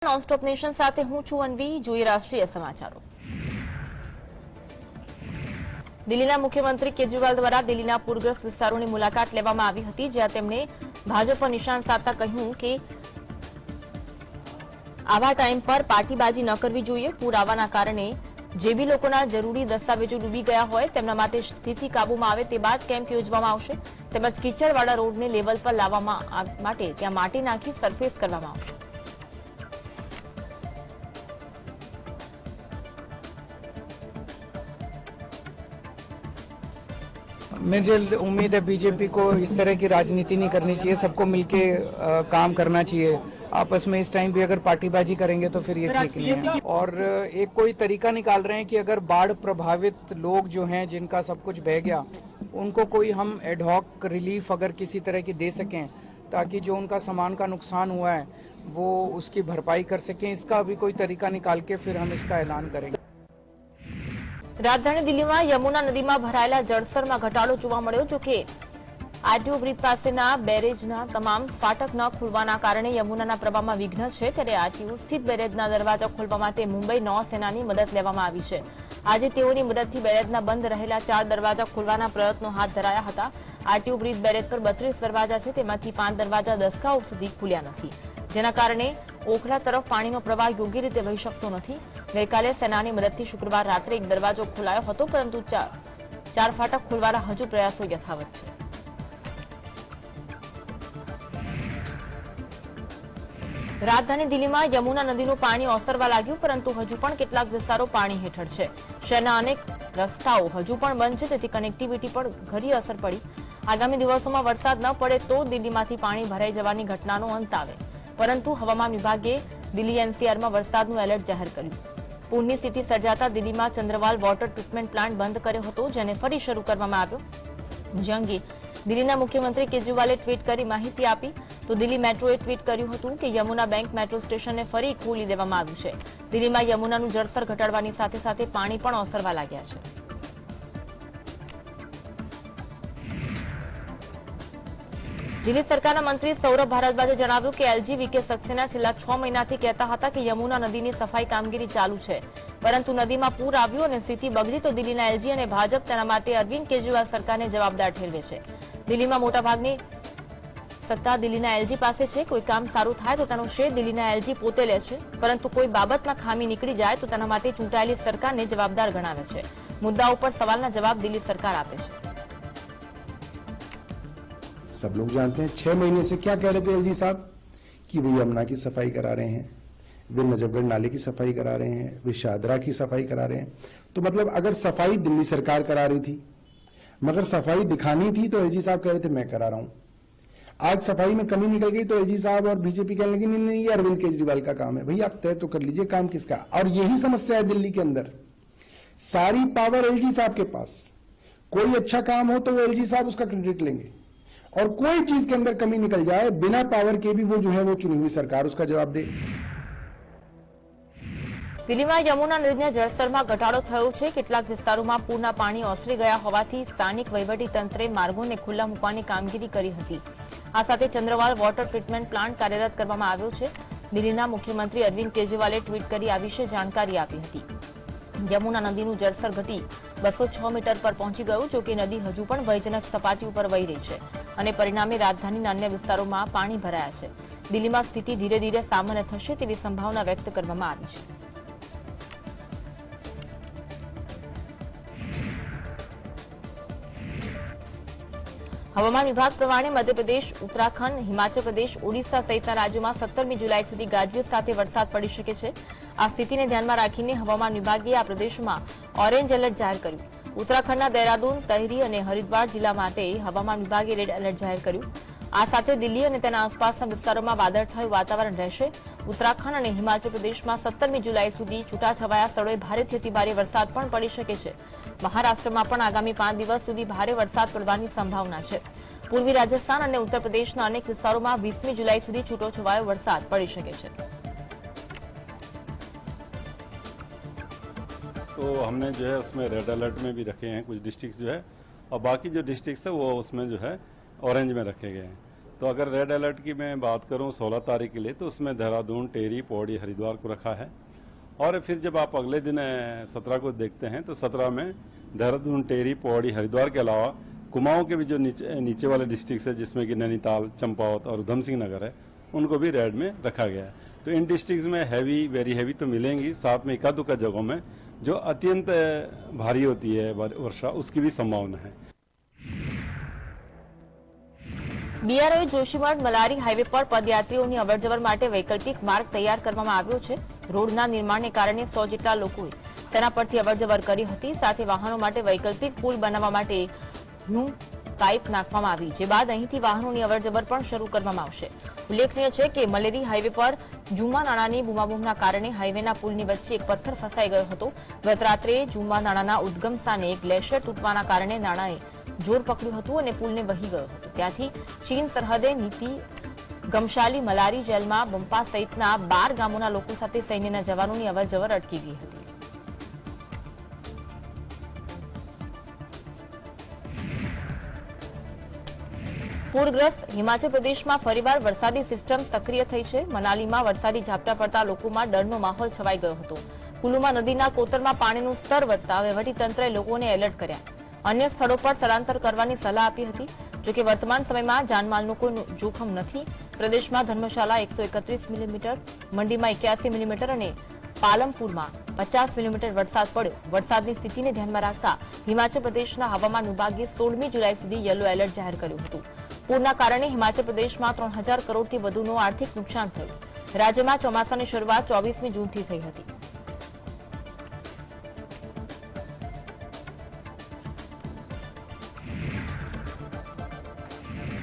Nonstop nation સાથે હું છું અન્વી। જોઈએ રાષ્ટ્રીય સમાચારો। દિલ્હીના મુખ્યમંત્રી કેજરીવાલ દ્વારા દિલ્હીના પૂરગ્રસ્ત વિસ્તારોની મુલાકાત લેવામાં આવી હતી, જ્યાં તેમણે ભાજપ પર નિશાન સાધતા કહ્યું કે આવા ટાઈમ પર પાર્ટીબાજી ન કરવી જોઈએ। પૂર આવવાના કારણે જે બી લોકોના જરૂરી દસ્તાવેજો ડૂબી ગયા હોય તેમના માટે સ્થિતિ કાબૂમાં આવે તે બાદ કેમ્પ યોજવામાં આવશે, તેમજ કીચડવાળા રોડને લેવલ પર લાવવા માટે ત્યાં માટી નાખી સરફેસ કરવામાં આવશે। मुझे उम्मीद है बीजेपी को इस तरह की राजनीति नहीं करनी चाहिए, सबको मिलके काम करना चाहिए। आपस में इस टाइम भी अगर पार्टीबाजी करेंगे तो फिर ये ठीक नहीं है। और एक कोई तरीका निकाल रहे हैं कि अगर बाढ़ प्रभावित लोग जो हैं जिनका सब कुछ बह गया उनको कोई हम एडहॉक रिलीफ अगर किसी तरह की दे सकें, ताकि जो उनका सामान का नुकसान हुआ है वो उसकी भरपाई कर सकें। इसका भी कोई तरीका निकाल के फिर हम इसका ऐलान करेंगे। राजधानी दिल्ली में यमुना नदी में भरायेला जलस्तर में घटाडो जोवा मळ्यो। जो कि आरटीओ ब्रिज पासेना बेरेजना तमाम फाटक न खुलवाना कारणे यमुनाना प्रवाहमां विघ्न छे, त्यारे आरटीओ स्थित बेरेजना दरवाजा खोलवा माटे मुंबई नौसेनानी मदद लेवामां आवी छे। आज तेओनी मददथी बेरेजना बंध रहेला 4 दरवाजा खोलवाना प्रयत्नो हाथ धराया हता। आरटीओ ब्रिज बेरेज पर 32 दरवाजा छे, तेमांथी 5 दरवाजा दशकाओ सुधी खुल्या नथी, जेना कारणे ओखला तरफ पाणीनो प्रवाह योग्य रीते वही शकतो नथी। गईकाले सेनानी मददथी शुक्रवार रात्रे एक दरवाजो खोलायो हतो, परंतु 4 फाटक खोलवाना हजू प्रयासो यथावत छे। राजधानी दिल्ली में यमुना नदीનું पाणी ओसरवा लाग्યું, परंतु हजू पण કેટલાક વિસ્તારો પાણી હેઠળ છે। શહેરના અનેક રસ્તાઓ હજુ પણ બંધ છે, તેથી કનેક્ટિવિટી પર ઘણી અસર પડી। આગામી દિવસોમાં વરસાદ ન પડે તો દિલ્હીમાંથી પાણી ભરાઈ જવાની ઘટનાનો અંત આવે, પરંતુ હવામાન વિભાગે દિલ્હી એનસીઆરમાં વરસાદનું એલર્ટ જાહેર કર્યું। પૂરની સ્થિતિ સર્જાતા દિલ્હીમાં ચંદ્રવાલ વોટર ટ્રીટમેન્ટ પ્લાન્ટ બંધ કર્યો હતો, જેને ફરી શરૂ કરવામાં આવ્યો। જે અંગે દિલ્હીના મુખ્યમંત્રી કેજરીવાલે ટ્વીટ કરી માહિતી આપી, तो दिल्ली मेट्रोए ट्वीट कर्યું હતું કે यमुना बैंक मेट्रो स्टेशन ने फरी खोली देवामां આવ્યું છે। દિલ્હીમાં યમુનાનું જળસ્તર ઘટાડવાની સાથે સાથે પાણી પણ ઓસરવા લાગ્યા છે। દિલ્હી સરકારના મંત્રી સૌરભ ભારદ્વાજે જણાવ્યું કે એલજી વીકે સક્સેના છેલ્લા 6 મહિનાથી કહેતા હતા કે યમુના નદીની સફાઈ કામગીરી ચાલુ છે, પરંતુ નદીમાં પૂર આવ્યું અને સ્થિતિ બગડી તો દિલ્હીના એલજી અને ભાજપ તેના માટે અરવિંદ કેજરીવાલ સરકારને જવાબદાર ઠેરવે છે। દિલ્હીમાં મોટાભાગની सत्ता दिल्लीना एलजी पासे छे। कोई काम सारू थाय तो तेनो श्रेय दिल्लीना एलजी पोते ले छे, परंतु कोई बाबतमां खामी निकળી જાય तो तेना माटे चूंटायेली सरकारने जवाबदार गणावे छे। मुद्दाओं पर सवालना जवाब दिल्ली सरकार आपे छे। सब लोग जानते हैं 6 महीने से क्या कह रहे थे एलजी साहब कि वे यमुना की सफाई करा रहे हैं, वे नजफगढ़ नाले की सफाई करा रहे हैं, वे शाहदरा की सफाई करा रहे हैं। तो मतलब अगर सफाई दिल्ली सरकार करा रही थी मगर सफाई दिखानी थी तो एलजी साहब कह रहे थे मैं करा रहा हूं। आज सफाई में कमी निकल गई तो एलजी साहब और बीजेपी कहने लगी नहीं, ये अरविंद केजरीवाल का काम है। भाई आप तय तो कर लीजिए काम किसका। और यही समस्या है दिल्ली के अंदर, सारी पावर एलजी साहब के पास। कोई अच्छा काम हो तो वो एलजी साहब उसका क्रेडिट लेंगे, और कोई चीज के अंदर कमी निकल जाए बिना पावर के भी वो जो है वो चुनी हुई सरकार उसका जवाब दे। દિલ્હીમાં યમુના નદીના જળસ્તરમાં ઘટાડો થયો છે। કેટલાક વિસ્તારોમાં પૂરના પાણી ઓસરી ગયા હોવાથી સ્થાનિક વહીવટીતંત્રે માર્ગોને ખુલ્લા મૂકવાની કામગીરી કરી હતી। આ સાથે ચંદ્રવાલ વોટર ટ્રીટમેન્ટ પ્લાન્ટ કાર્યરત કરવામાં આવ્યો છે। દિલ્હીના મુખ્યમંત્રી અરવિંદ કેજરીવાલે ટ્વીટ કરી આ વિશે જાણકારી આપી હતી। યમુના નદીનું જળસ્તર ઘટી 206 મીટર પર પહોંચી ગયું, જો કે નદી હજુ પણ ભયજનક સપાટી ઉપર વહી રહી છે અને પરિણામે રાજધાનીના અન્ય વિસ્તારોમાં પાણી ભરાયા છે। દિલ્હીમાં સ્થિતિ ધીરે ધીરે સામાન્ય થશે તેવી સંભાવના વ્યક્ત કરવામાં આવી છે। हवामान विभाग प्रमाणे मध्यप्रदेश, उत्तराखंड, हिमाचल प्रदेश, ओडिशा सहितना राज्यों 17मी जुलाई सुधी गाजवीज साथे वरसाद पड़ी शके छे। आ स्थितिने ध्यानमां राखीने हवामान विभागे आ प्रदेशों ऑरेन्ज एलर्ट जाहेर कर्युं। उत्तराखंडना देहरादून, तहरी और हरिद्वार जिल्ला माटे हवामान विभागे रेड एलर्ट जाहेर कर्युं। आ साथे दिल्ही और तेना आसपासना विस्तारोमां वादळछायुं वातावरण रहेशे। उत्तराखंड और हिमाचल प्रदेश में 17मी जुलाई सुधी छूटाछवाया स्थळोए भारेथी अतिभारे वरसाद पण पड़ी शके छे। महाराष्ट्र में पण आगामी 5 दिवस सुधी भारे वरसाद पड़वानी संभावना है। पूर्वी राजस्थान और उत्तर प्रदेश अनेक विस्तारों में 20मी जुलाई सुधी छूटोछवायो वरसाद पड़ी शके छे। तो हमने जो है उसमें रेड अलर्ट में भी रखे हैं कुछ डिस्ट्रिक्ट जो है, और बाकी जो डिस्ट्रिक्ट है वो उसमें जो है ऑरेंज में रखे गए हैं। तो अगर रेड अलर्ट की मैं बात करूं 16 तारीख के लिए, तो उसमें देहरादून, टेहरी, पौड़ी, हरिद्वार को रखा है। और फिर जब आप अगले दिन 17 को देखते हैं तो 17 में देहरादून, टेहरी, पौड़ी, हरिद्वार के अलावा कुमाऊं के भी जो नीचे वाले डिस्ट्रिक्ट है, जिसमें कि नैनीताल, चंपावत और उधम सिंह नगर है, उनको भी रेड में रखा गया है। तो इन डिस्ट्रिक्ट में हैवी, वेरी हैवी तो मिलेंगी, साथ में एका दुक्का जगहों में जो अत्यंत भारी होती है वर्षा, उसकी भी संभावना है। બીઆરઓએ જોશીમઠ મલારી હાઈવે પર પદયાત્રીઓની અવરજવર માટે વૈકલ્પિક માર્ગ તૈયાર કરવામાં આવ્યો છે। રોડના નિર્માણને કારણે 100 જેટલા લોકોએ તેના પરથી અવરજવર કરી હતી। સાથે વાહનો માટે વૈકલ્પિક પુલ બનાવવા માટે હ્યુમ પાઇપ નાખવામાં આવી, જે બાદ અહીંથી વાહનોની અવરજવર પણ શરૂ કરવામાં આવશે। ઉલ્લેખનીય છે કે મલેરી હાઈવે પર જુમ્મા નાણાની બૂમાબૂમના કારણે હાઈવેના પુલની વચ્ચે એક પથ્થર ફસાઈ ગયો હતો। ગત રાત્રે જુમ્મા નાણાના ઉદ્ગમ સ્થાને એક ગ્લેશિયર તૂટવાના કારણે નાણાએ જોર પકડ્યું હતું અને પુલને વહી ગયો હતો। ત્યાંથી ચીન સરહદે નીતિ ગમશાલી મલારી જેલમાં બંપા સહિતના 12 ગામોના લોકો સાથે સૈન્યના જવાનોની અવરજવર અટકી ગઈ હતી। પૂરગ્રસ્ત હિમાચલ પ્રદેશમાં ફરીવાર વરસાદી સિસ્ટમ સક્રિય થઈ છે। મનાલીમાં વરસાદી ઝાપટા પડતા લોકોમાં ડરનો માહોલ છવાઈ ગયો હતો। કુલુમા નદીના કોતરમાં પાણીનું સ્તર વધતા વહીવટીતંત્રએ લોકોને એલર્ટ કર્યા। अन्य स्थलों पर स्थलांतर करने सलाह आपी हती। जो कि वर्तमान समय में जानमालનું કોઈ જોખમ નથી। પ્રદેશમાં ધર્મશાલા 131 મિલીમીટર, મંડીમાં 81 મિલીમીટર અને પાલમપુરમાં 50 મિલીમીટર વરસાદ પડ્યો। વરસાદની સ્થિતિને ધ્યાનમાં રાખતા હિમાચલ પ્રદેશના હવામાન વિભાગે 16મી જુલાઈ સુધી યલો એલર્ટ જાહેર કર્યું હતું। પૂરના કારણે હિમાચલ પ્રદેશમાં 3000 કરોડથી વધુનું આર્થિક નુકસાન થયું। રાજ્યમાં ચોમાસાની શરૂઆત 24મી જૂનથી થઈ હતી।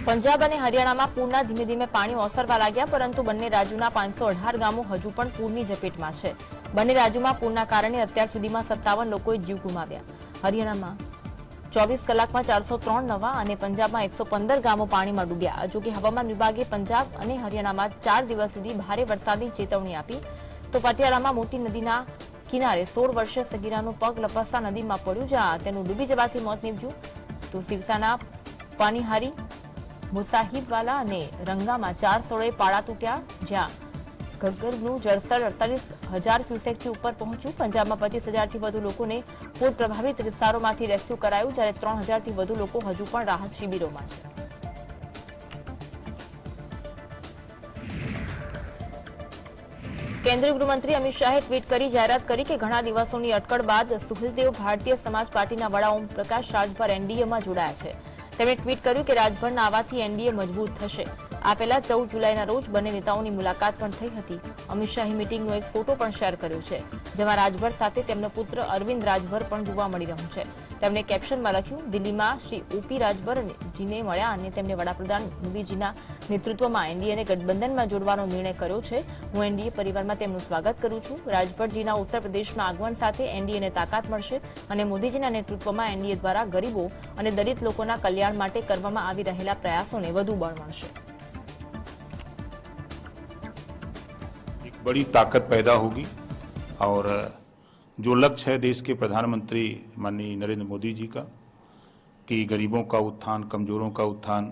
पंजाब और हरियाणा में पूरना धीमे धीमे पानी ओसरवा लाग्या, परंतु बंने राज्यों 518 गामों हजू पण पूरनी झपेट में छे। बंने राज्यों में पूरना कारणे अत्यार सुधीमां 57 लोकोए जीव गुमाव्या। हरियाणा में 24 कलाक में 403 नवा और पंजाब में 115 गामों पानी में डूब्या। जो कि हवामान विभागे पंजाब और हरियाणा में 4 दिवस सुधी भारे वरसादनी चेतवणी आपी। तो पटियाला में मोटी नदीना किनारे 16 वर्षीय सगीरानुं पग लपसता नदी में पड्युं, ज्यां तेनुं डूबी जवाथी मौत निपज्युं। तो सिरसाना, पानीहारी, मुसाहिबवाला અને રંગામાં 4 સ્થળોએ પાળા તૂટ્યા, જ્યાં ઘગ્ગરનું જળસ્તર 48,000 ક્યુસેકથી ઉપર પહોંચ્યું। પંજાબમાં 25,000થી વધુ લોકોને પૂર પ્રભાવિત વિસ્તારોમાંથી રેસ્ક્યુ કરાયું, જ્યારે 3,000થી વધુ લોકો હજુ પણ રાહત શિબિરોમાં છે। केंद्रीय गृहमंत्री अमित शाहे ट्वीट કરી જાહેરાત કરી કે ઘણા દિવસોની અટકળ બાદ સુહેલદેવ ભારતીય સમાજ પાર્ટીના વડા ઓમ પ્રકાશ રાજભર એનડીએમાં જોડાયા છે। તેમણે ટ્વીટ કર્યું કે રાજભરના આવવાથી એનડીએ મજબૂત થશે। આ પહેલા 14 જુલાઈના રોજ બંને નેતાઓની મુલાકાત પણ થઈ હતી। અમિત શાહે મીટિંગનો એક ફોટો પણ શેર કર્યો છે, જેમાં રાજભર સાથે તેમનો પુત્ર અરવિંદ રાજભર પણ જોવા મળી રહ્યો છે। તેમણે કેપ્શનમાં લખ્યું, દિલ્હીમાં શ્રી ઓપી રાજભરજીને મળ્યા અને તેમને વડાપ્રધાન મોદીજીના નેતૃત્વમાં એનડીએને ગઠબંધનમાં જોડવાનો નિર્ણય કર્યો છે। હું એનડીએ પરિવારમાં તેમનું સ્વાગત કરું છું। રાજભરજીના ઉત્તર પ્રદેશમાં આગમન સાથે એનડીએને તાકાત મળશે અને મોદીજીના નેતૃત્વમાં એનડીએ દ્વારા ગરીબો અને દલિત લોકોના કલ્યાણ માટે કરવામાં આવી રહેલા પ્રયાસોને વધુ બળ મળશે। एक बड़ी ताकत पैदा होगी और जो लक्ष्य है देश के प्रधानमंत्री माननीय नरेंद्र मोदी जी का कि गरीबों का उत्थान, कमजोरों का उत्थान,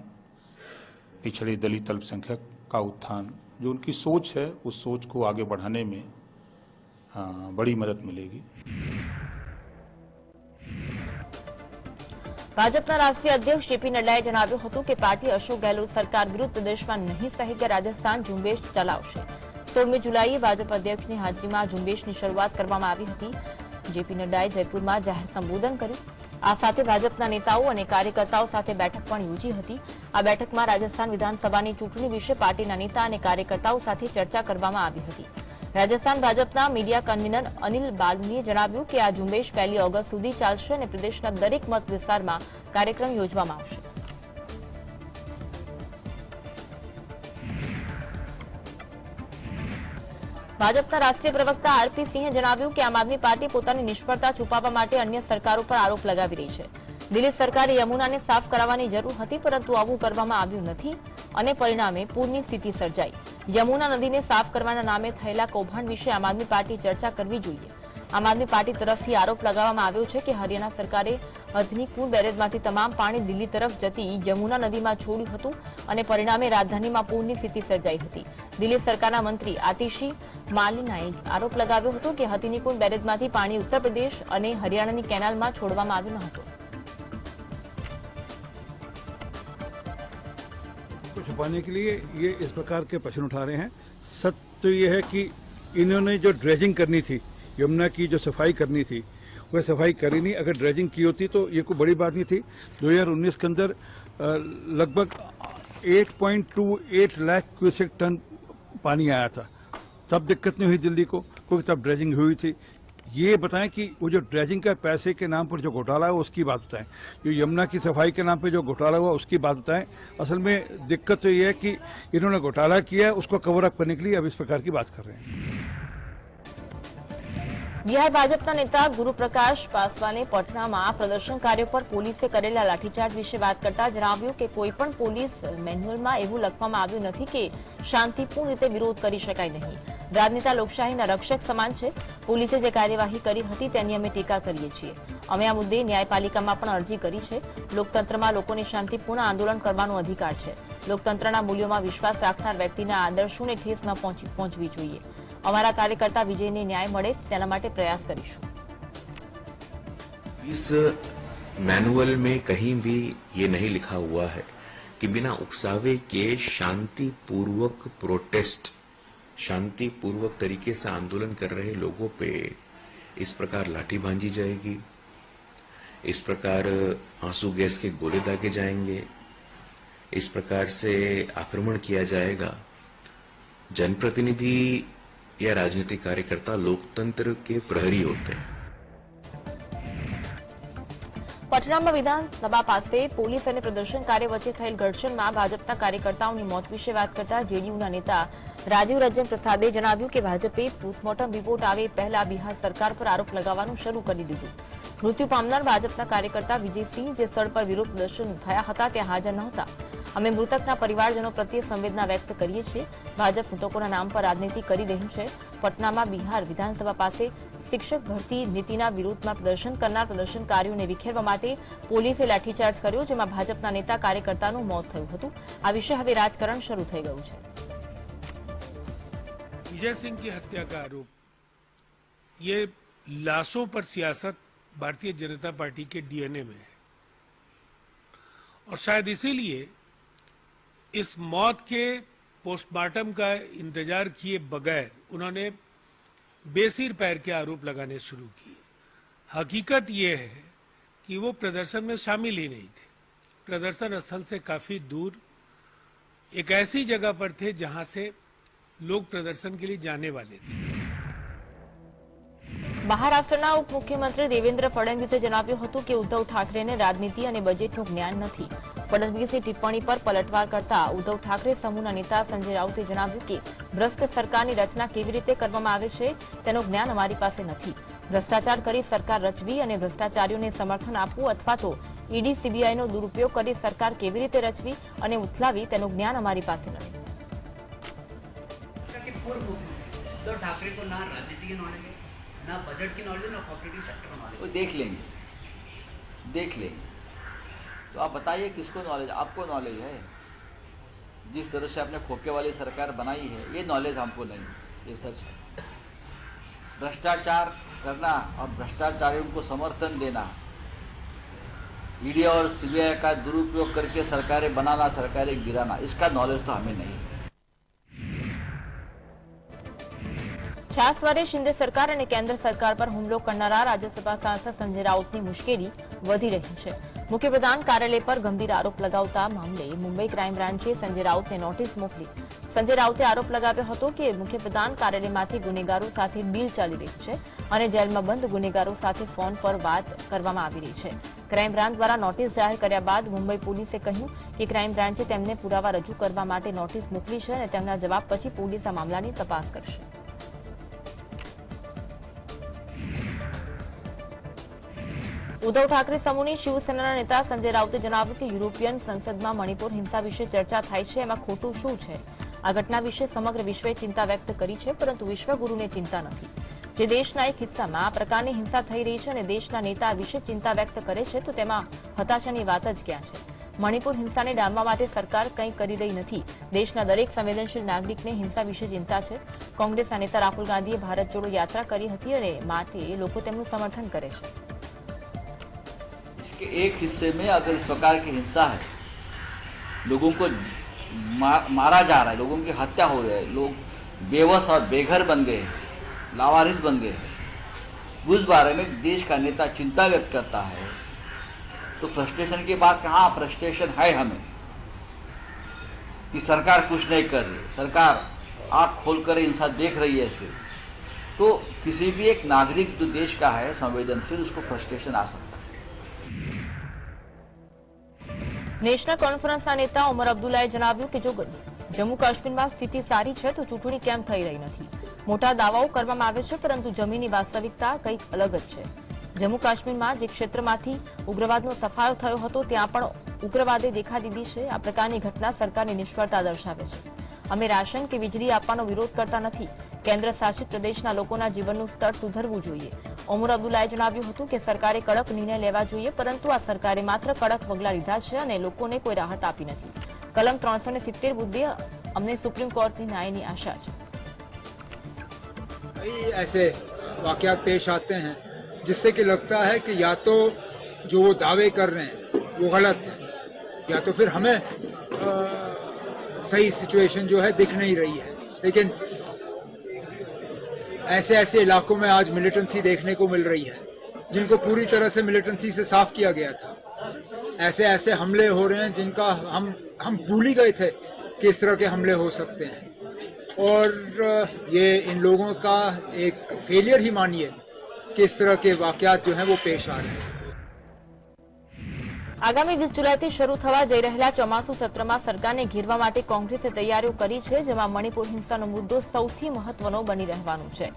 पिछड़े दलित अल्पसंख्यक का उत्थान, जो उनकी सोच है उस सोच को आगे बढ़ाने में बड़ी मदद मिलेगी। भाजपा राष्ट्रीय अध्यक्ष जेपी नड्डाए जणाव्युं हतुं के पार्टी अशोक गहलोत सरकार विरुद्ध प्रदेशમાં નહીં સહિત રાજસ્થાન ઝુંબેશ ચલાવશે। 16મી જુલાઈએ ભાજપ અધ્યક્ષની હાજરીમાં ઝુંબેશની શરૂઆત કરવામાં આવી હતી। જેપી નડ્ડાએ જયપુરમાં જાહેર સંબોધન કર્યું। આ સાથે ભાજપના નેતાઓ અને કાર્યકર્તાઓ સાથે બેઠક પણ યોજી હતી। આ બેઠકમાં રાજસ્થાન વિધાનસભાની ચૂંટણી વિશે પાર્ટીના નેતા અને કાર્યકર્તાઓ સાથે ચર્ચા કરવામાં આવી હતી। રાજસ્થાન ભાજપના મીડિયા કન્વીનર અનિલ બાલુનીએ જણાવ્યું કે આ ઝુંબેશ 1 ઓગસ્ટ સુધી ચાલશે અને પ્રદેશના દરેક મત વિસ્તારમાં કાર્યક્રમ યોજવામાં આવશે। ભાજપના રાષ્ટ્રીય પ્રવક્તા આરપી સિંહે જણાવ્યું કે આમ આદમી પાર્ટી પોતાની નિષ્ફળતા છુપાવવા માટે અન્ય સરકારો પર આરોપ લગાવી રહી છે। દિલ્હી સરકારે યમુનાને સાફ કરાવવાની જરૂર હતી, પરંતુ આવું કરવામાં આવ્યું નથી અને પરિણામે પૂરની સ્થિતિ સર્જાઈ। યમુના નદીને સાફ કરવાના નામે થયેલા કૌભાંડ વિશે આમ આદમી પાર્ટી ચર્ચા કરવી જોઈએ। આમ આદમી પાર્ટી તરફથી આરોપ લગાવવામાં આવ્યો છે કે હરિયાણા સરકારે હથની કુંડ બેરેજમાંથી તમામ પાણી દિલ્હી તરફ જતી યમુના નદીમાં છોડ્યું હતું અને પરિણામે રાજધાનીમાં પૂરની સ્થિતિ સર્જાઈ હતી। દિલ્હી સરકારના મંત્રી આતિશી માલિનાએ આરોપ લગાવ્યો હતો કે હથની કુંડ બેરેજમાંથી પાણી ઉત્તર પ્રદેશ અને હરિયાણાની કેનાલમાં છોડવામાં આવ્યું ન હતું। छुपाने के लिए ये इस प्रकार के प्रश्न उठा रहे हैं। सत्य तो ये है कि इन्होंने जो ड्रेजिंग करनी थी, यमुना की जो सफाई करनी थी, वह सफाई करी नहीं। अगर ड्रेजिंग की होती तो ये कोई बड़ी बात नहीं थी। 2019 के अंदर लगभग 8.28 लाख क्यूसेक टन पानी आया था, तब दिक्कत नहीं हुई दिल्ली को, क्योंकि तब ड्रेजिंग हुई थी। ये बताएं कि वो जो ड्रेजिंग का पैसे के नाम पर जो घोटाला हुआ उसकी बात बताएं, जो यमुना की सफाई के नाम पर जो घोटाला हुआ उसकी बात बताएं। असल में दिक्कत तो ये है कि इन्होंने घोटाला किया, उसको कवर अप करने के लिए अब इस प्रकार की बात कर रहे हैं। બિહાર ભાજપના નેતા ગુરુપ્રકાશ પાસવાને પટનામાં પ્રદર્શનકારીઓ પર પોલીસે કરેલા લાઠીચાર્જ વિશે વાત કરતા જણાવ્યું કે કોઈપણ પોલીસ મેન્યુઅલમાં એવું લખવામાં આવ્યું નથી કે શાંતિપૂર્ણ રીતે વિરોધ કરી શકાય નહીં। રાજનેતા લોકશાહીના રક્ષક સમાન છે। પોલીસે જે કાર્યવાહી કરી હતી તેની અમે ટીકા કરીએ છીએ। અમે આ મુદ્દે ન્યાયપાલિકામાં પણ અરજી કરી છે। લોકતંત્રમાં લોકોને શાંતિપૂર્ણ આંદોલન કરવાનો અધિકાર છે। લોકતંત્રના મૂલ્યોમાં વિશ્વાસ રાખનાર વ્યક્તિના આદર્શોને ઠેસ ન પહોંચવી જોઈએ। हमारा कार्यकर्ता विजय ने न्याय मळे तेना माटे प्रयास करीशुं। इस मैनुअल में कहीं भी ये नहीं लिखा हुआ है कि बिना उकसावे के शांतिपूर्वक प्रोटेस्ट, शांतिपूर्वक तरीके से आंदोलन कर रहे लोगों पे इस प्रकार लाठी भांजी जाएगी, इस प्रकार आंसू गैस के गोले दागे जाएंगे, इस प्रकार से आक्रमण किया जाएगा। जनप्रतिनिधि या राजनीतिक कार्यकर्ता लोकतंत्र के प्रहरी होते हैं। पटनाમાં વિધાનસભા પાસે પોલીસ અને પ્રદર્શનકારીઓ વચ્ચે થયેલ ઘર્ષણમાં ભાજપના કાર્યકર્તાઓની મોત વિશે વાત કરતા જેડીયુના नेता રાજીવ રંજન પ્રસાદે જણાવ્યું કે ભાજપે પોસ્ટમોર્ટમ રિપોર્ટ આવે પહેલા બિહાર સરકાર પર આરોપ લગાવવાનું શરૂ કરી દીધું। મૃત્યુ પામનાર ભાજપના કાર્યકર્તા વિજયસિંહ જે સ્થળ પર વિરોધ પ્રદર્શન થયા હતા ત્યાં હાજર નહોતા। અમે મૃતકના પરિવારજનો પ્રત્યે સંવેદના વ્યક્ત કરીએ છીએ। ભાજપ મૃતકોના નામ પર રાજનીતિ કરી રહ્યું છે। પટનામાં બિહાર વિધાનસભા પાસે શિક્ષક ભરતી નીતિના વિરોધમાં પ્રદર્શન કરનાર પ્રદર્શનકારીઓને વિખેરવા માટે પોલીસે લાઠીચાર્જ કર્યો, જેમાં ભાજપના નેતા કાર્યકર્તાનું મોત થયું હતું। આ વિશે હવે રાજકારણ શરૂ થઈ ગયું છે। विजय सिंह की हत्या का आरोप, ये लाशों पर सियासत भारतीय जनता पार्टी के डीएनए में है और शायद इसीलिए इस मौत के पोस्टमार्टम का इंतजार किए बगैर उन्होंने बेसिर पैर के आरोप लगाने शुरू किए। हकीकत ये है कि वो प्रदर्शन में शामिल ही नहीं थे। प्रदर्शन स्थल से काफी दूर एक ऐसी जगह पर थे जहां से लोग प्रदर्शन के लिए जाने वाले थे। મહારાષ્ટ્રના ઉપમુખ્યમંત્રી દેવેન્દ્ર ફડણવીસે જણાવ્યું હતું કે ઉદ્ધવ ઠાકરેને રાજનીતિ અને બજેટનું જ્ઞાન નથી। ફડણવીસની ટિપ્પણી પર પલટવાર કરતા ઉદ્ધવ ઠાકરે સમૂહના નેતા સંજય રાઉતે જણાવ્યું કે ભ્રષ્ટ સરકારની રચના કેવી રીતે કરવામાં આવે છે તેનું જ્ઞાન અમારી પાસે નથી। ભ્રષ્ટાચાર કરી સરકાર રચવી અને ભ્રષ્ટાચારીઓને સમર્થન આપવું અથવા તો ઈડી સીબીઆઈનો દુરુપયોગ કરી સરકાર કેવી રીતે રચવી અને ઉથલાવી તેનું જ્ઞાન અમારી પાસે નથી। उद्धव ठाकरे को ना राजनीति की नॉलेज है, ना बजट की नॉलेज, ना कॉपरेटिव सेक्टर का नॉलेज। वो देख लेंगे। तो आप बताइए किसको नॉलेज? आपको नॉलेज है? जिस तरह से आपने खोखे वाली सरकार बनाई है, ये नॉलेज हमको नहीं, ये सच है। भ्रष्टाचार करना और भ्रष्टाचारियों को समर्थन देना, ईडी और सीबीआई का दुरुपयोग करके सरकारें बनाना, सरकारें गिराना, इसका नॉलेज तो हमें नहीं है। છાસવારે શિંદે સરકાર અને કેન્દ્ર સરકાર પર હુમલો કરનારા રાજ્યસભા સાંસદ સંજય રાઉતની મુશ્કેલી વધી રહી છે। મુખ્યપ્રધાન કાર્યાલય પર ગંભીર આરોપ લગાવતા મામલે મુંબઈ ક્રાઇમ બ્રાન્ચે સંજય રાઉતને નોટિસ મોકલી। સંજય રાઉતે આરોપ લગાવ્યો હતો કે મુખ્યપ્રધાન કાર્યાલયમાંથી ગુનેગારો સાથે ડીલ ચાલી રહી છે અને જેલમાં બંધ ગુનેગારો સાથે ફોન પર વાત કરવામાં આવી રહી છે। ક્રાઇમ બ્રાન્ચ દ્વારા નોટિસ જાહેર કર્યા બાદ મુંબઈ પોલીસે કહ્યું કે ક્રાઇમ બ્રાન્ચે તેમને પુરાવા રજૂ કરવા માટે નોટિસ મોકલી છે અને તેમના જવાબ પછી પોલીસ આ મામલાની તપાસ કરશે। ઉદ્ધવ ઠાકરે સમૂહની શિવસેનાના નેતા સંજય રાઉતે જણાવ્યું કે યુરોપિયન સંસદમાં મણિપુર હિંસા વિશે ચર્ચા થાય છે, એમાં ખોટું શું છે? આ ઘટના વિશે સમગ્ર વિશ્વએ ચિંતા વ્યક્ત કરી છે, પરંતુ વિશ્વગુરુને ચિંતા નથી। જે દેશના એક હિસ્સામાં આ પ્રકારની હિંસા થઈ રહી છે અને દેશના નેતા વિશે ચિંતા વ્યક્ત કરે છે તો તેમાં હતાશાની વાત જ ક્યાં છે? મણિપુર હિંસાને ડામવા માટે સરકાર કંઈ કરી રહી નથી. દેશના દરેક સંવેદનશીલ નાગરિકને હિંસા વિશે ચિંતા છે. કોંગ્રેસના નેતા રાહુલ ગાંધીએ ભારત જોડો યાત્રા કરી હતી અને માટે લોકો તેમનું સમર્થન કરે છે. इसके एक हिस्से में अगर इस प्रकार की हिंसा है, लोगों को मारा जा रहा है, लोगों की हत्या हो रही है, लोग बेबस और बेघर बन गए हैं, लावारिस बन गए हैं, उस बारे में देश का नेता चिंता व्यक्त करता है तो फ्रस्ट्रेशन की बात कहाँ? फ्रस्ट्रेशन है हमें कि सरकार कुछ नहीं कर रही, सरकार आँख खोलकर हिंसा देख रही है ऐसे, तो किसी भी एक नागरिक जो देश का है संवेदनशील, उसको फ्रस्ट्रेशन आ सकता है. નેશનલ કોન્ફરન્સના નેતા ઉમર અબ્દુલ્લાએ જણાવ્યું કે જો જમ્મુ કાશ્મીરમાં સ્થિતિ સારી છે તો ચૂંટણી કેમ થઈ રહી નથી? મોટા દાવાઓ કરવામાં આવે છે પરંતુ જમીનની વાસ્તવિકતા કંઈક અલગ જ છે. જમ્મુ કાશ્મીરમાં જે ક્ષેત્રમાંથી ઉગ્રવાદનો સફાયો થયો હતો ત્યાં પણ ઉગ્રવાદે દેખા દીધી છે. આ પ્રકારની ઘટના સરકારની નિષ્ફળતા દર્શાવે છે. અમે રાશન કે વીજળી આપવાનો વિરોધ કરતા નથી. કેન્દ્ર શાસિત પ્રદેશના લોકોના જીવનનું સ્તર સુધરવું જોઈએ. ઉમર અબ્દુલ્લાએ જણાવ્યું હતું કે સરકારે કડક નિર્ણય લેવા જોઈએ પરંતુ આ સરકારે માત્ર કડક પગલાં લીધા છે અને લોકોને કોઈ રાહત આપી નથી. કલમ 370 મુદ્દે અમને સુપ્રીમ કોર્ટની ન્યાયની આશા છે. ऐसे वाकयात पेश आते हैं जिससे कि लगता है कि या तो जो वो दावे कर रहे हैं वो गलत है या तो फिर हमें सही सिचुएशन जो है दिख नहीं रही है. लेकिन ऐसे इलाकों में आज मिलिटेंसी देखने को मिल रही है जिनको पूरी तरह से मिलिटेंसी से साफ किया गया था. ऐसे हमले हो रहे हैं जिनका हम भूल ही गए थे कि इस तरह के हमले हो सकते हैं. और ये इन लोगों का एक फेलियर ही मानिए कि इस तरह के वाकयात जो हैं वो पेश आ रहे हैं. આગામી 20 જુલાઈથી શરૂ થવા જઈ રહેલા ચોમાસુ સત્રમાં સરકારને ઘેરવા માટે કોંગ્રેસે તૈયારીઓ કરી છે, જેમાં મણિપુર હિંસાનો મુદ્દો સૌથી મહત્વનો બની રહેવાનો છે.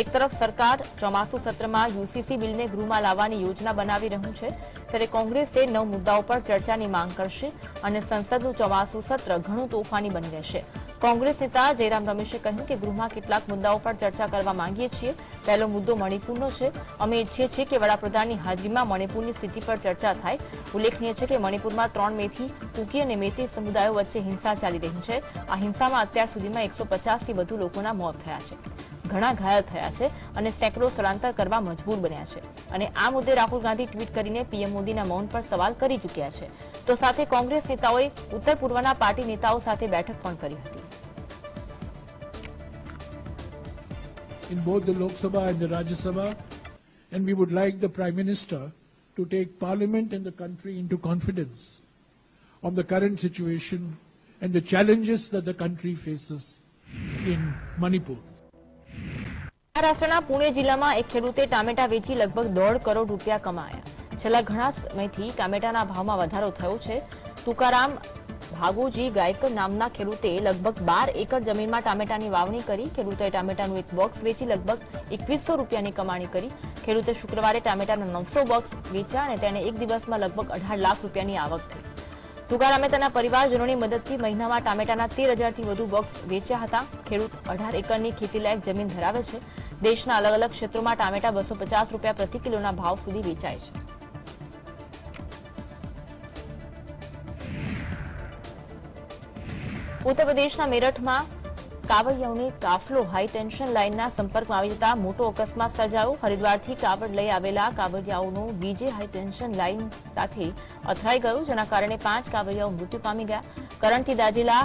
એક તરફ સરકાર ચોમાસુ સત્રમાં યુસીસી બિલને ગૃહમાં લાવવાની યોજના બનાવી રહ્યું છે, ત્યારે કોંગ્રેસે 9 મુદ્દાઓ પર ચર્ચાની માંગ કરશે અને સંસદનું ચોમાસુ સત્ર ઘણું તોફાની બની રહેશે. કોંગ્રેસ નેતા જયરામ રમેશે કહ્યું કે ગૃહમાં કેટલાક મુદ્દાઓ પર ચર્ચા કરવા માંગીએ છીએ. પહેલો મુદ્દો મણિપુરનો છે. અમે ઈચ્છીએ છીએ કે વડાપ્રધાનની હાજરીમાં મણિપુરની સ્થિતિ પર ચર્ચા થાય. ઉલ્લેખનીય છે કે મણિપુરમાં 3 મેથી કુકી અને મેતી સમુદાયો વચ્ચે હિંસા ચાલી રહી છે. આ હિંસામાં અત્યાર સુધીમાં 150થી વધુ લોકોના મોત થયા છે, ઘણા ઘાયલ થયા છે અને સેંકડો સ્થળાંતર કરવા મજબૂર બન્યા છે. અને આ મુદ્દે રાહુલ ગાંધી ટ્વીટ કરીને પીએમ મોદીના મૌન પર સવાલ કરી ચૂક્યા છે. તો સાથે કોંગ્રેસ નેતાઓએ ઉત્તર પૂર્વના પાર્ટી નેતાઓ સાથે બેઠક પણ કરી હતી. In both the Lok Sabha and the Rajya Sabha, and we would like the Prime Minister to take Parliament and the country into confidence on the current situation and the challenges that the country faces in Manipur. મહારાષ્ટ્રના પુણે જિલ્લામાં એક ખેડૂતે ટામેટા વેચી લગભગ 1.5 કરોડ રૂપિયા કમાયા. છેલ્લા ઘણા સમયથી ટામેટાના ભાવમાં વધારો થયો છે. તુકારામ ભાગોજી ગાયકર નામના ખેડૂતે લગભગ 12 એકર જમીનમાં ટામેટાની વાવણી કરી. ખેડૂતોએ ટામેટાનું એક બોક્સ વેચી લગભગ 2100 રૂપિયાની કમાણી કરી. ખેડૂતે શુક્રવારે ટામેટાના 900 બોક્સ વેચ્યા અને તેને એક દિવસમાં લગભગ 18 લાખ રૂપિયાની આવક થઈ. તુકારામે તેના પરિવારજનોની મદદથી મહિનામાં ટામેટાના 13,000થી વધુ બોક્સ વેચ્યા હતા. ખેડૂત 18 એકરની ખેતીલાયક જમીન ધરાવે છે. દેશના અલગ અલગ ક્ષેત્રોમાં ટામેટા 250 રૂપિયા પ્રતિ કિલોના ભાવ સુધી વેચાય છે. ઉત્તર પ્રદેશના મેરઠમાં કાવડિયાઓનો કાફલો હાઈ ટેન્શન લાઇનના સંપર્કમાં આવી જતા મોટો અકસ્માત સર્જાયો. હરિદ્વારથી કાવડ લઈ આવેલા કાવડિયાઓનો બીજે હાઈ ટેન્શન લાઇન સાથે અથડાઈ ગયો, જેના કારણે 5 કાવડિયાઓ મૃત્યુ પામી ગયા. કરંટથી દાઝેલા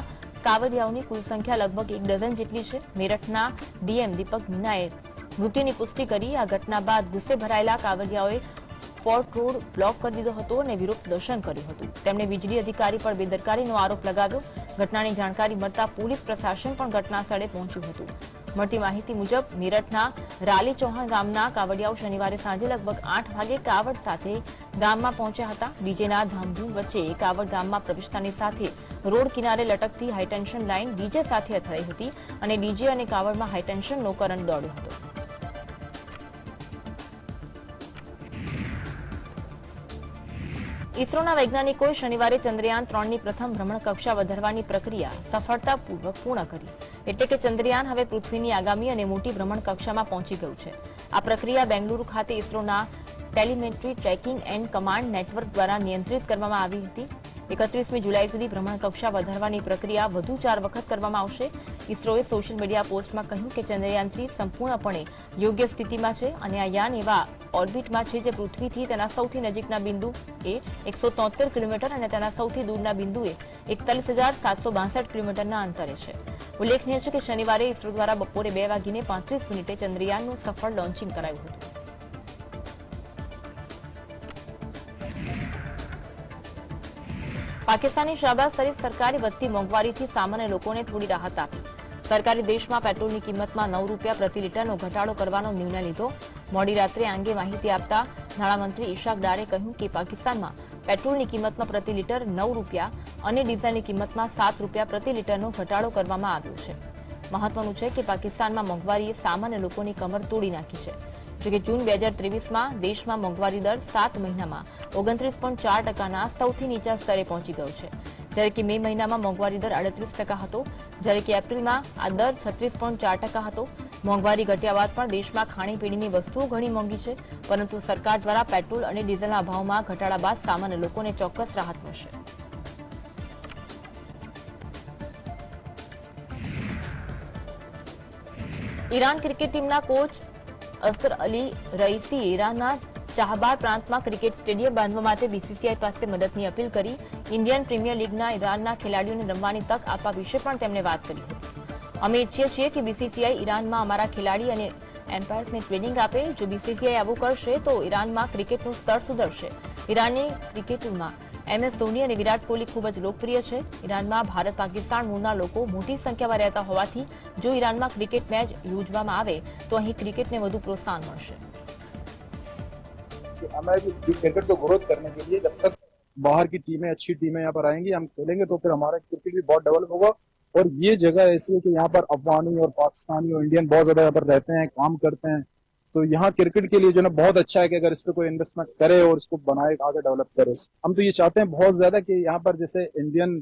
કાવડિયાઓની કુલ સંખ્યા લગભગ 1 ડઝન જેટલી છે. મેરઠના ડીએમ દીપક મીનાએ મૃત્યુની પુષ્ટિ કરી. આ ઘટના બાદ ગુસ્સે ભરાયેલા કાવડિયાઓએ ફોર્ટ રોડ બ્લોક કરી દીધો હતો અને વિરોધ પ્રદર્શન કર્યું હતું. તેમણે વીજળી અધિકારી પર બેદરકારીનો આરોપ લગાવ્યો. ઘટનાની જાણકારી મળતા પોલીસ પ્રશાસન પણ ઘટના સ્થળે પહોંચ્યું હતું. મળતી માહિતી મુજબ મેરઠના રાલી ચૌહાણ ગામના કાવડિયાઓ શનિવારે સાંજે લગભગ 8 વાગે કાવડ સાથે ગામમાં પહોંચ્યા હતા. ડીજેના ધામધૂમ વચ્ચે કાવડ ગામમાં પ્રવેશતાની સાથે રોડ કિનારે લટકતી હાઈટેન્શન લાઇન ડીજે સાથે અથડાઈ હતી અને ડીજે અને કાવડમાં હાઈટેન્શનનો કરંટ દોડ્યો હતો. ઇસરોના વૈજ્ઞાનિકોએ શનિવારે ચંદ્રયાન 3ની પ્રથમ ભ્રમણકક્ષા વધારવાની પ્રક્રિયા સફળતાપૂર્વક પૂર્ણ કરી. એટલે કે ચંદ્રયાન હવે પૃથ્વીની આગામી અને મોટી ભ્રમણ કક્ષામાં પહોંચી ગયું છે. આ પ્રક્રિયા બેંગલુરુ ખાતે ઇસરોના telemetry tracking and command network દ્વારા નિયંત્રિત કરવામાં આવી હતી. 31મી જુલાઈ સુધી ભ્રમણ કક્ષા વધારવાની પ્રક્રિયા વધુ 4 વખત કરવામાં આવશે. ઇસરોએ સોશિયલ મીડિયા પોસ્ટમાં કહ્યું કે ચંદ્રયાન-3 સંપૂર્ણપણે યોગ્ય સ્થિતિમાં છે અને આ યાન એવા ઓર્બિટમાં છે જે પૃથ્વીથી તેના સૌથી નજીકના બિંદુએ 173 કિલોમીટર અને તેના સૌથી દૂરના બિંદુએ 41,762 કિલોમીટરના અંતરે છે. ઉલ્લેખનીય છે કે શનિવારે ઇસરો દ્વારા બપોરે 2:35 ચંદ્રયાનનું સફળ લોન્ચિંગ કરાયું હતું. પાકિસ્તાની શહબાઝ શરીફ સરકારે વધતી મોંઘવારીથી સામાન્ય લોકોને થોડી રાહત આપી. સરકારે દેશમાં પેટ્રોલની કિંમતમાં 9 રૂપિયા પ્રતિ લીટરનો ઘટાડો કરવાનો નિર્ણય લીધો. મોડી રાત્રે આ અંગે માહિતી આપતા નાણામંત્રી ઇશાક ડારે કહ્યું કે પાકિસ્તાનમાં પેટ્રોલની કિંમતમાં પ્રતિ લીટર 9 રૂપિયા અને ડીઝલની કિંમતમાં 7 રૂપિયા પ્રતિ લીટરનો ઘટાડો કરવામાં આવ્યો છે. મહત્વનું છે કે પાકિસ્તાનમાં મોંઘવારીએ સામાન્ય લોકોની કમર તોડી નાખી છે. જોકે જૂન 2023માં દેશમાં મોંઘવારી દર 7 મહિનામાં 29.4%ના સૌથી નીચા સ્તરે પહોંચી ગયો છે, જ્યારે કે મે મહિનામાં મોંઘવારી દર 38% હતો, જ્યારે કે એપ્રિલમાં આ દર 36.4% હતો. મોંઘવારી ઘટ્યા બાદ પણ દેશમાં ખાણીપીણીની વસ્તુઓ ઘણી મોંઘી છે, પરંતુ સરકાર દ્વારા પેટ્રોલ અને ડીઝલના ભાવમાં ઘટાડા બાદ સામાન્ય લોકોને ચોક્કસ રાહત મળશે. ઈરાન ક્રિકેટ ટીમના કોચ અસ્કર અલી રઈસીએ ઈરાનના ચાહબાર પ્રાંતમાં ક્રિકેટ સ્ટેડિયમ બાંધવા માટે બીસીસીઆઈ પાસે મદદની અપીલ કરી. ઇન્ડિયન પ્રીમિયર લીગના ઈરાનના ખેલાડીઓને રમવાની તક આપવા વિશે પણ તેમણે વાત કરી હતી. અમે ઈચ્છીએ છીએ કે બીસીસીઆઈ ઈરાનમાં અમારા ખેલાડી અને એમ્પાયર્સને ટ્રેનિંગ આપે. જો બીસીસીઆઈ આવું કરશે તો ઈરાનમાં ક્રિકેટનું સ્તર સુધરશે. ઈરાનની ક્રિકેટમાં MS ધોની અને વિરાટ કોહલી ખૂબ જ લોકપ્રિય છે. ઈરાનમાં ભારત પાકિસ્તાન મૂળના લોકો મોટી સંખ્યામાં રહેતા હોવાથી જો ઈરાનમાં ક્રિકેટ મેચ યોજવામાં આવે તો અહીં ક્રિકેટને વધુ પ્રોત્સાહન મળશે. हमारे क्रिकेट को ग्रोथ करने के लिए जब तक बाहर की टीमें अच्छी टीमें यहाँ पर आएंगी, हम खेलेंगे तो फिर हमारा क्रिकेट भी बहुत डेवलप होगा. और ये जगह ऐसी है कि यहाँ पर अफगानी और पाकिस्तानी और इंडियन बहुत ज्यादा यहाँ पर रहते हैं, काम करते हैं. तो यहाँ क्रिकेट के लिए जो है बहुत अच्छा है कि अगर इस पर कोई इन्वेस्टमेंट करे और इसको बनाए, आगे डेवलप करे. हम तो ये चाहते हैं बहुत ज्यादा कि यहाँ पर जैसे इंडियन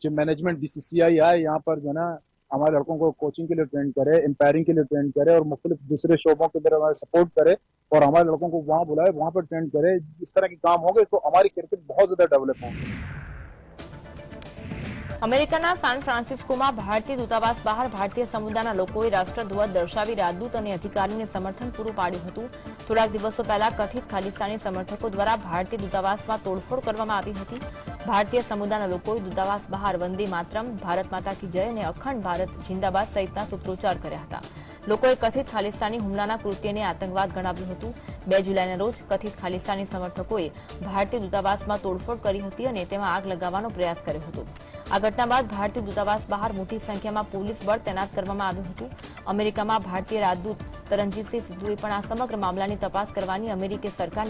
जो मैनेजमेंट बीसीसीआई आए, यहाँ पर जो है ना हमारे लड़कों को कोचिंग के लिए ट्रेन करे, एम्पायरिंग के लिए ट्रेन करे और मुख्तलिफ दूसरे शोबों की तरफ हमारे सपोर्ट करे और हमारे लड़कों को वहाँ बुलाए, वहाँ पर ट्रेन करे. इस तरह के काम होंगे तो हमारी क्रिकेट बहुत ज्यादा डेवलप होगी. અમેરિકાના સાન ફ્રાન્સિસ્કોમાં ભારતીય દૂતાવાસ બહાર ભારતીય સમુદાયના લોકોએ રાષ્ટ્રધ્વજ દર્શાવી રાજદૂત અને અધિકારીને સમર્થન પૂરું પાડ્યું હતું. થોડાક દિવસો પહેલા કથિત ખાલિસ્તાની સમર્થકો દ્વારા ભારતીય દૂતાવાસમાં તોડફોડ કરવામાં આવી હતી. ભારતીય સમુદાયના લોકોએ દૂતાવાસ બહાર વંદે માતરમ, ભારત માતા કી જય અને અખંડ ભારત જિંદાબાદ સહિતના સૂત્રોચ્ચાર કર્યા હતા. લોકોએ કથિત ખાલિસ્તાની હુમલાના કૃત્યને આતંકવાદ ગણાવ્યું હતું. 2 જુલાઈના રોજ કથિત ખાલિસ્તાની સમર્થકોએ ભારતીય દૂતાવાસમાં તોડફોડ કરી હતી અને તેમાં આગ લગાવવાનો પ્રયાસ કર્યો હતો. આ ઘટના બાદ ભારતીય દૂતાવાસ બહાર મોટી સંખ્યામાં પોલીસ બળ તૈનાત કરવામાં આવ્યું હતું. અમેરિકામાં ભારતીય રાજદૂત તરણજીતસિંહ સિદ્ધુએ પણ આ સમગ્ર મામલાની તપાસ કરવાની અમેરિકી સરકારને